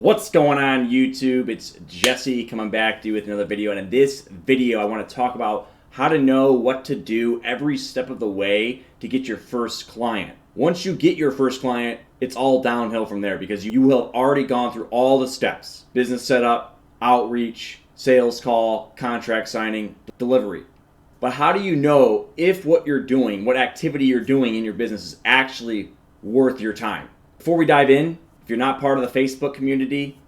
What's going on YouTube? It's Jesse coming back to you with another video, and in this video I want to talk about how to know what to do every step of the way to get your first client. Once you get your first client, it's all downhill from there because you will have already gone through all the steps: business setup, outreach, sales call, contract signing, delivery. But how do you know if what you're doing, what activity you're doing in your business is actually worth your time? Before we dive in, if you're not part of the Facebook community,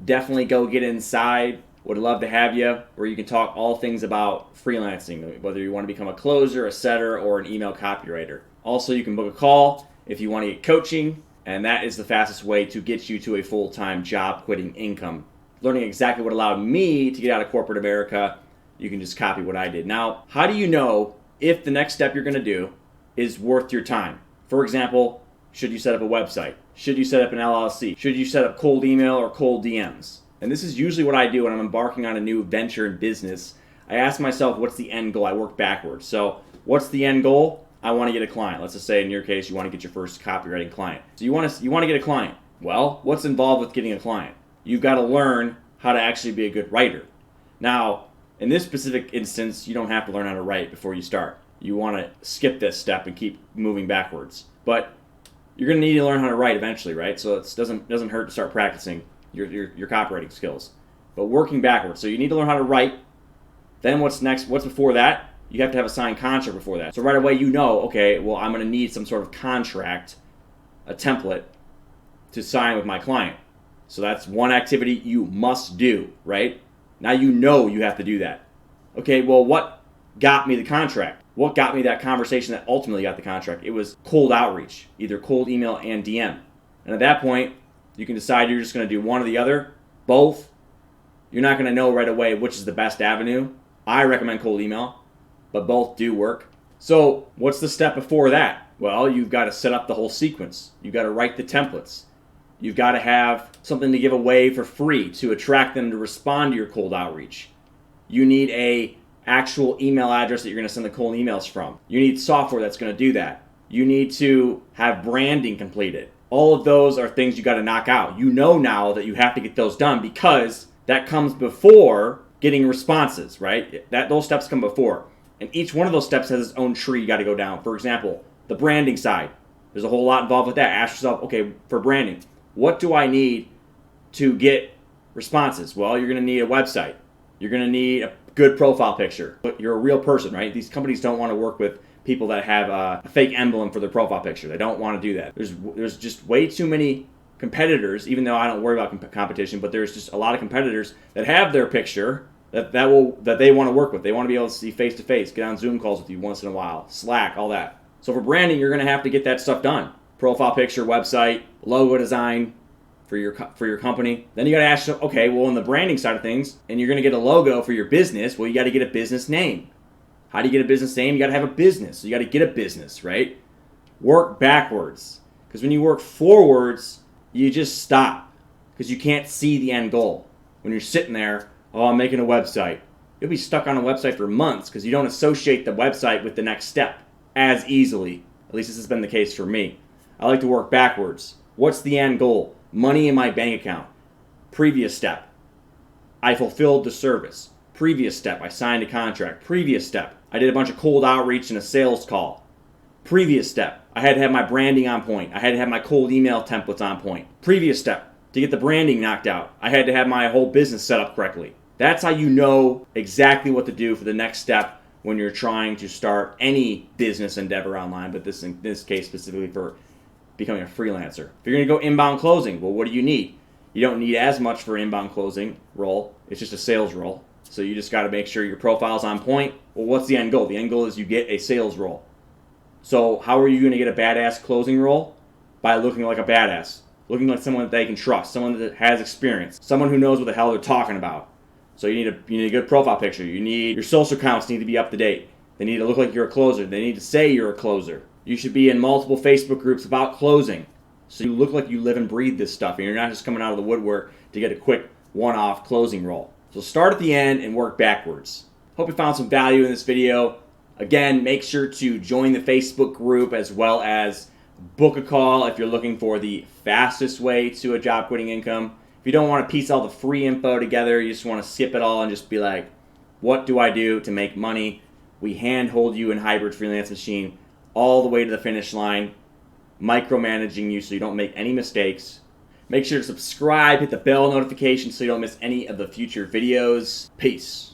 definitely go get inside. Would love to have you, where you can talk all things about freelancing, whether you want to become a closer, a setter, or an email copywriter. Also, you can book a call if you want to get coaching, and that is the fastest way to get you to a full-time job quitting income. Learning exactly what allowed me to get out of corporate America, you can just copy what I did. Now, how do you know if the next step you're going to do is worth your time? For example, should you set up a website? Should you set up an LLC? Should you set up cold email or cold DMs? And this is usually what I do when I'm embarking on a new venture in business. I ask myself, what's the end goal? I work backwards. So what's the end goal? I want to get a client. Let's just say in your case, you want to get your first copywriting client. So you want to get a client. Well, what's involved with getting a client? You've got to learn how to actually be a good writer. Now, in this specific instance, you don't have to learn how to write before you start. You want to skip this step and keep moving backwards. But you're going to need to learn how to write eventually, right? So it doesn't hurt to start practicing your copywriting skills. But working backwards. So you need to learn how to write. Then what's next? What's before that? You have to have a signed contract before that. So right away you know, okay, well, I'm going to need some sort of contract, a template to sign with my client. So that's one activity you must do, right? Now you know you have to do that. Okay, well, what got me the contract? What got me that conversation that ultimately got the contract? It was cold outreach, either cold email and DM. And at that point, you can decide you're just going to do one or the other, both. You're not going to know right away which is the best avenue. I recommend cold email, but both do work. So what's the step before that? Well, you've got to set up the whole sequence. You've got to write the templates. You've got to have something to give away for free to attract them to respond to your cold outreach. You need a actual email address that you're going to send the cold emails from. You need software that's going to do that. You need to have branding completed. All of those are things you got to knock out. You know now that you have to get those done because that comes before getting responses, right? Those steps come before. And each one of those steps has its own tree you got to go down. For example, the branding side. There's a whole lot involved with that. Ask yourself, okay, for branding, what do I need to get responses? Well, you're going to need a website. You're going to need a good profile picture. But you're a real person, right? These companies don't want to work with people that have a fake emblem for their profile picture. They don't want to do that. There's just way too many competitors, even though I don't worry about competition, but there's just a lot of competitors that have their picture that they want to work with. They want to be able to see face to face, get on Zoom calls with you once in a while, Slack, all that. So for branding, you're going to have to get that stuff done. Profile picture, website, logo design for your company. Then you got to ask, okay, well, in the branding side of things, and you're going to get a logo for your business, well, you got to get a business name. How do you get a business name? You got to have a business. So you got to get a business, right? Work backwards. Because when you work forwards, you just stop because you can't see the end goal. When you're sitting there, oh, I'm making a website. You'll be stuck on a website for months because you don't associate the website with the next step as easily. At least this has been the case for me. I like to work backwards. What's the end goal? Money in my bank account. Previous step, I fulfilled the service. Previous step, I signed a contract. Previous step, I did a bunch of cold outreach and a sales call. Previous step, I had to have my branding on point. I had to have my cold email templates on point. Previous step, to get the branding knocked out, I had to have my whole business set up correctly. That's how you know exactly what to do for the next step when you're trying to start any business endeavor online, but in this case specifically for becoming a freelancer. If you're going to go inbound closing, well, what do you need? You don't need as much for an inbound closing role. It's just a sales role. So you just got to make sure your profile's on point. Well, what's the end goal? The end goal is you get a sales role. So how are you going to get a badass closing role? By looking like a badass. Looking like someone that they can trust. Someone that has experience. Someone who knows what the hell they're talking about. So you need a good profile picture. You need your social accounts need to be up to date. They need to look like you're a closer. They need to say you're a closer. You should be in multiple Facebook groups about closing. So you look like you live and breathe this stuff. And you're not just coming out of the woodwork to get a quick one-off closing role. So start at the end and work backwards. Hope you found some value in this video. Again, make sure to join the Facebook group as well as book a call if you're looking for the fastest way to a job quitting income. If you don't want to piece all the free info together, you just want to skip it all and just be like, what do I do to make money? We handhold you in Hybrid Freelance Machine all the way to the finish line, micromanaging you so you don't make any mistakes. Make sure to subscribe, hit the bell notification so you don't miss any of the future videos. Peace.